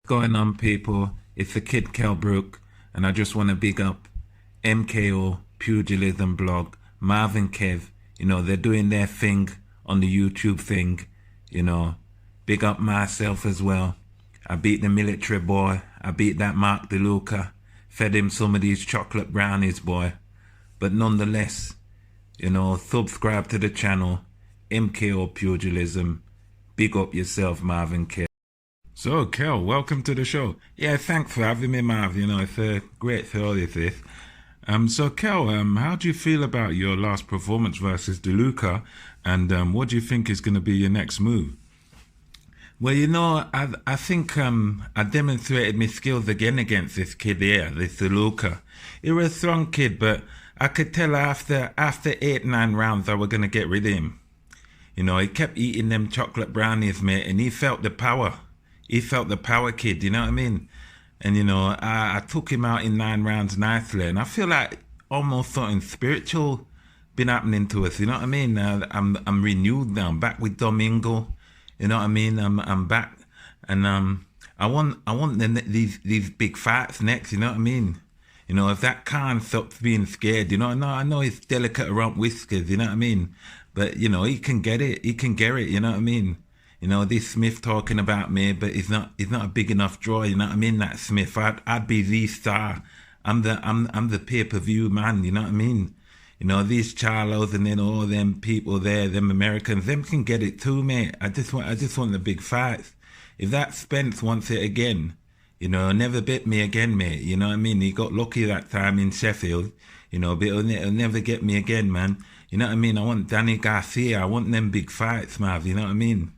Going on, people? It's the kid Kell Brook, and I just want to big up MKO Pugilism blog, Marvin Kev. They're doing their thing on the YouTube thing. You know, big up myself as well. I beat the military boy. I beat that Mark Deluca. Fed him some of these chocolate brownies, boy. But nonetheless, subscribe to the channel, MKO Pugilism. Big up yourself, Marvin Kev. So, Kel, welcome to the show. Yeah, thanks for having me, Marv. It's a great show, this. So, Kel, how do you feel about your last performance versus Deluca, and what do you think is going to be your next move? Well, I think I demonstrated my skills again against this kid here, this Deluca. He was a strong kid, but I could tell after 8, 9 rounds I was going to get rid of him. He kept eating them chocolate brownies, mate, and he felt the power. He felt the power, kid, you know what I mean? And, I took him out in 9 rounds nicely. And I feel like almost something spiritual been happening to us, you know what I mean? I'm renewed now. I'm back with Domingo, you know what I mean? I'm back. And I want these big fights next, you know what I mean? If that Khan stops being scared, I know he's delicate around whiskers, you know what I mean? But, he can get it. He can get it, you know what I mean? This Smith talking about me, but he's not a big enough draw, you know what I mean? That Smith, I'd be the star. I'm the pay-per-view man, you know what I mean? These Charlos and then all them people there, them Americans, them can get it too, mate. I just want the big fights. If that Spence wants it again, never bit me again, mate. You know what I mean? He got lucky that time in Sheffield, but it'll never get me again, man. You know what I mean? I want Danny Garcia. I want them big fights, Mav. You know what I mean?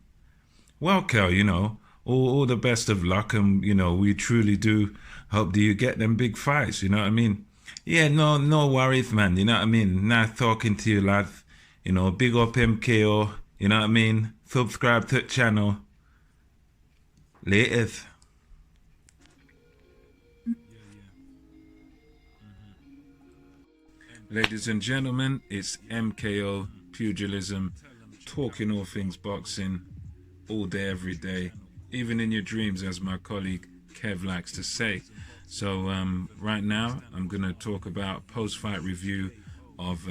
Well, Kel, all the best of luck, and we truly do hope that you get them big fights. You know what I mean? Yeah, no worries, man. You know what I mean? Nice talking to you, lads. Big up MKO. You know what I mean? Subscribe to the channel. Laters. Ladies and gentlemen, it's MKO Pugilism, talking all things boxing, all day, every day, even in your dreams, as my colleague Kev likes to say. So right now, I'm going to talk about post-fight review of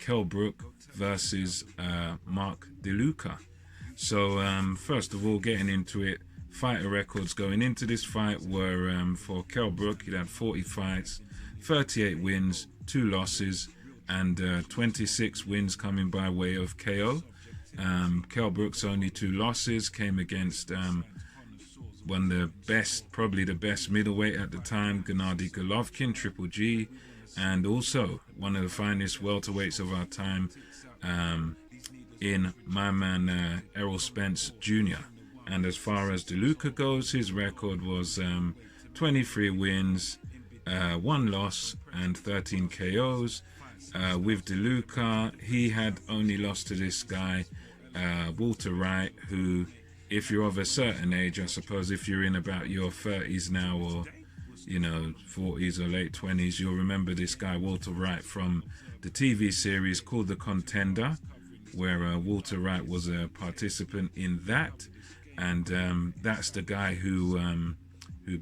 Kell Brook versus Mark Deluca. So first of all, getting into it, fighter records going into this fight were for Kell Brook, he had 40 fights, 38 wins, 2 losses, and 26 wins coming by way of KO. Kell Brook's only 2 losses came against one of the best, probably the best middleweight at the time, Gennady Golovkin, Triple G, and also one of the finest welterweights of our time in my man Errol Spence Jr. And as far as Deluca goes, his record was 23 wins, 1 loss, and 13 KOs. With Deluca, he had only lost to this guy, Walter Wright, who, if you're of a certain age, I suppose if you're in about your 30s now, or 40s or late 20s, you'll remember this guy Walter Wright from the TV series called The Contender, where Walter Wright was a participant in that, and that's the guy who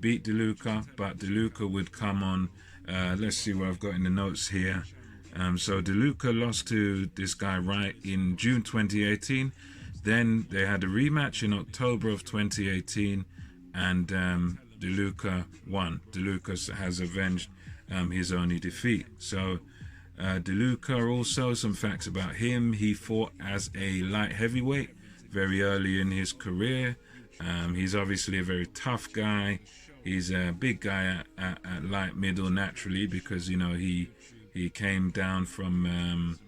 beat Deluca. But Deluca would come on, let's see what I've got in the notes here. So Deluca lost to this guy Wright in June 2018. Then they had a rematch in October of 2018, and Deluca won. Deluca has avenged his only defeat. So Deluca, also some facts about him: he fought as a light heavyweight very early in his career. He's obviously a very tough guy. He's a big guy at light middle naturally, because he came down from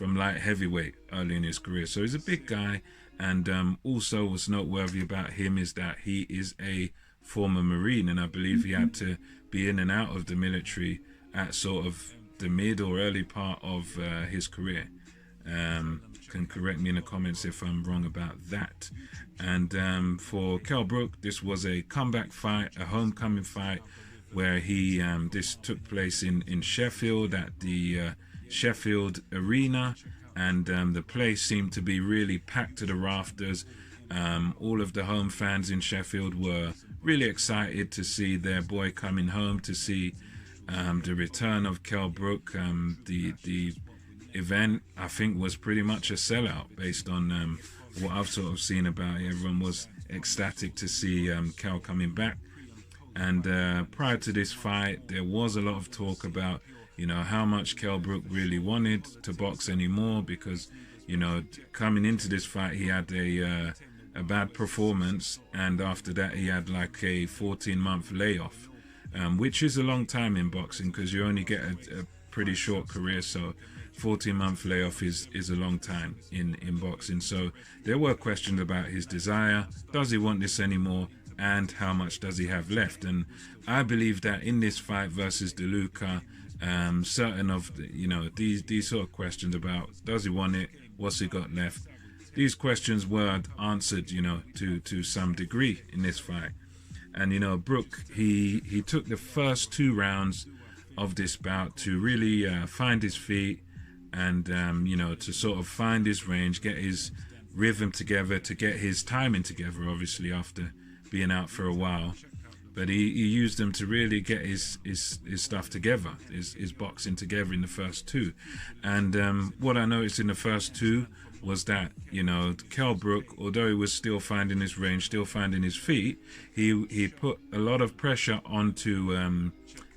light heavyweight early in his career. So he's a big guy, and also what's noteworthy about him is that he is a former Marine, and I believe he had to be in and out of the military at sort of the mid or early part of his career. Can correct me in the comments if I'm wrong about that. And for Kell Brook, this was a comeback fight, a homecoming fight, where he this took place in Sheffield at the Sheffield Arena, and the place seemed to be really packed to the rafters. All of the home fans in Sheffield were really excited to see their boy coming home, to see the return of Kell Brook. The event, I think, was pretty much a sellout based on what I've sort of seen about it. Everyone was ecstatic to see Kell coming back. And prior to this fight, there was a lot of talk about, how much Kell Brook really wanted to box anymore, because, coming into this fight, he had a bad performance, and after that he had like a 14-month layoff, which is a long time in boxing, because you only get a pretty short career. So 14-month layoff is a long time in boxing. So there were questions about his desire. Does he want this anymore? And how much does he have left? And I believe that in this fight versus Deluca, certain of these sort of questions about does he want it, what's he got left, these questions were answered, to some degree in this fight. And Brook, he took the first 2 rounds of this bout to really find his feet and to sort of find his range, get his rhythm together, to get his timing together, obviously after being out for a while. But he used them to really get his stuff together, his boxing together in the first 2. And what I noticed in the first 2 was that, Kell Brook, although he was still finding his range, still finding his feet, he put a lot of pressure onto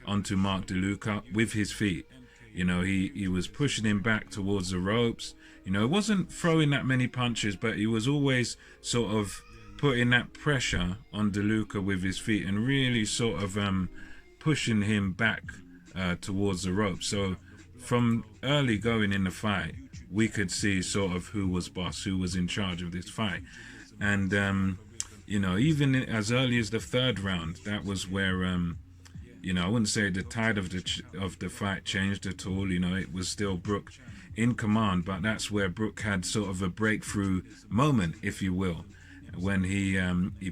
Mark Deluca with his feet. He was pushing him back towards the ropes. It wasn't throwing that many punches, but he was always sort of putting that pressure on Deluca with his feet and really sort of pushing him back towards the rope. So from early going in the fight, we could see sort of who was boss, who was in charge of this fight. And even as early as the 3rd round, that was where I wouldn't say the tide of the fight changed at all. It was still Brook in command, but that's where Brook had sort of a breakthrough moment, if you will, when he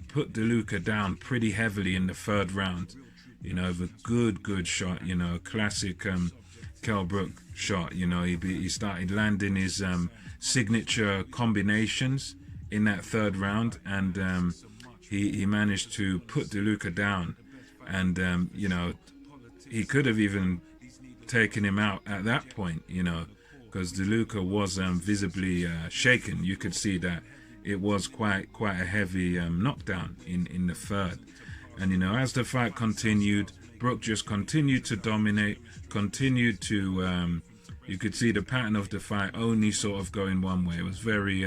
put Deluca down pretty heavily in the 3rd round. With a good shot, classic Kell Brook shot. He started landing his signature combinations in that 3rd round, and he managed to put Deluca down. And he could have even taken him out at that point, because Deluca was visibly shaken. You could see that it was quite a heavy knockdown in the 3rd. And as the fight continued, Brook just continued to dominate, continued to you could see the pattern of the fight only sort of going one way. It was very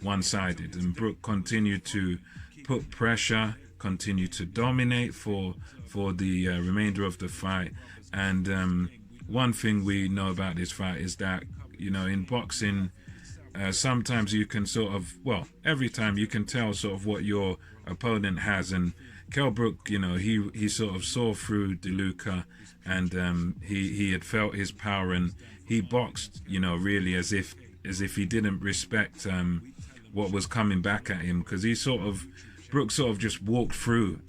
one-sided, and Brook continued to put pressure, continued to dominate for the remainder of the fight. And one thing we know about this fight is that in boxing, sometimes you can sort of, every time you can tell sort of what your opponent has. And Kell Brook, he sort of saw through Deluca, and he had felt his power, and he boxed, really as if he didn't respect what was coming back at him, because Brook sort of just walked through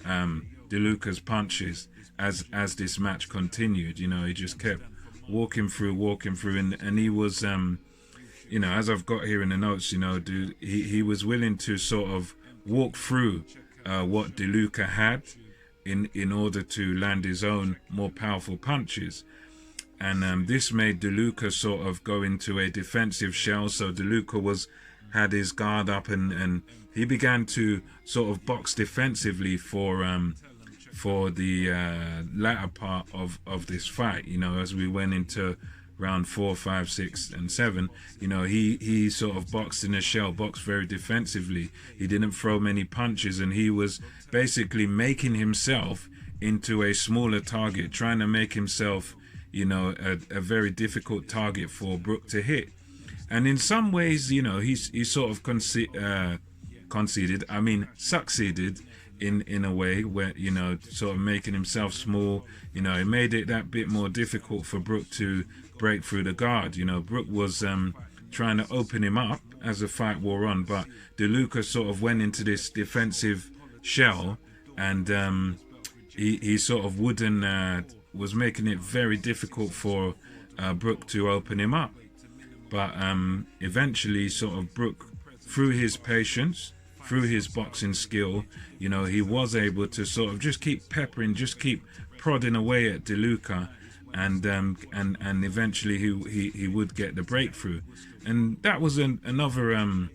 Deluca's punches as this match continued. He just kept walking through, and he was as I've got here in the notes, he was willing to sort of walk through what Deluca had in order to land his own more powerful punches. And this made Deluca sort of go into a defensive shell. So Deluca had his guard up, and he began to sort of box defensively for the latter part of this fight. As we went into round 4, 5, 6, and 7, he sort of boxed in a shell, boxed very defensively. He didn't throw many punches, and he was basically making himself into a smaller target, trying to make himself, a very difficult target for Brook to hit. And in some ways, he sort of succeeded in a way where, sort of making himself small. It made it that bit more difficult for Brook to break through the guard. Brook was trying to open him up as the fight wore on, but Deluca sort of went into this defensive shell, and he sort of was making it very difficult for Brook to open him up. But eventually, sort of Brook, through his patience, through his boxing skill, you know, he was able to sort of just keep peppering, just keep prodding away at Deluca, and eventually he would get the breakthrough. And that was another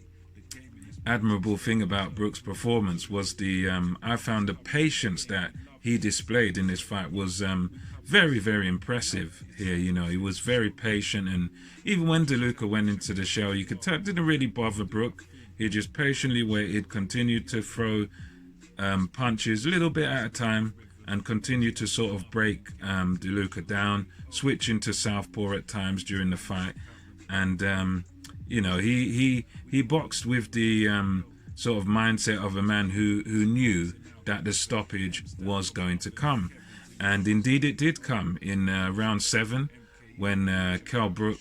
admirable thing about Brook's performance was I found the patience that he displayed in this fight was very, very impressive here. You know, he was very patient, and even when Deluca went into the shell, you could tell it didn't really bother Brook. He just patiently waited, continued to throw punches a little bit at a time, and continued to sort of break Deluca down, switching to southpaw at times during the fight. And you know, he boxed with the sort of mindset of a man who knew that the stoppage was going to come. And indeed it did come in round 7, when Kell Brook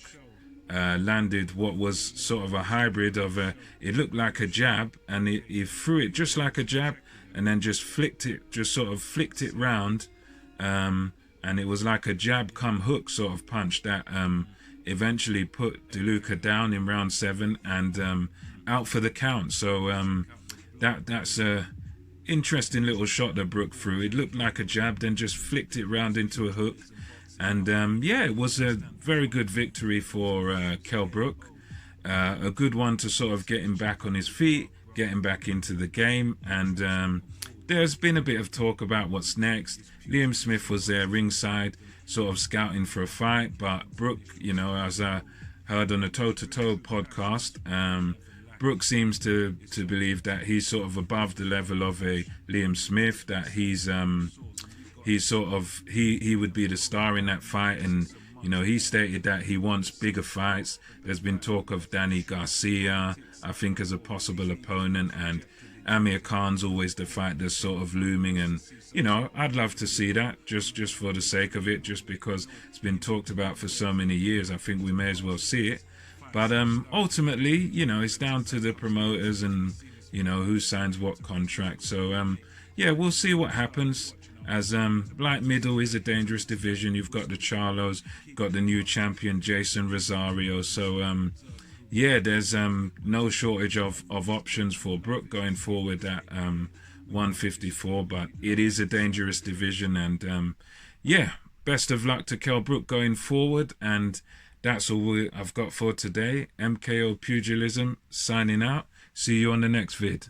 landed what was sort of a hybrid of it looked like a jab, and he threw it just like a jab, and then just sort of flicked it round, and it was like a jab come hook sort of punch that eventually put Deluca down in round 7 and out for the count. So that's a interesting little shot that Brook threw. It looked like a jab, then just flicked it round into a hook. And yeah, it was a very good victory for Kell Brook. A good one to sort of get him back on his feet, get him back into the game. And there's been a bit of talk about what's next. Liam Smith was there ringside, sort of scouting for a fight. But Brook, you know, as I heard on the Toe to Toe podcast, Brook seems to believe that he's sort of above the level of a Liam Smith, that he's sort of he would be the star in that fight. And you know, he stated that he wants bigger fights. There's been talk of Danny Garcia, I think, as a possible opponent, and Amir Khan's always the fight that's sort of looming. And you know, I'd love to see that, just for the sake of it, just because it's been talked about for so many years. I think we may as well see it. But ultimately, you know, it's down to the promoters and, you know, who signs what contract. So, yeah, we'll see what happens. As light middle is a dangerous division. You've got the Charlos, you've got the new champion, Jason Rosario. So, yeah, there's no shortage of options for Brook going forward at 154. But it is a dangerous division. And, yeah, best of luck to Kell Brook going forward. And that's all I've got for today. MKO Pugilism signing out. See you on the next vid.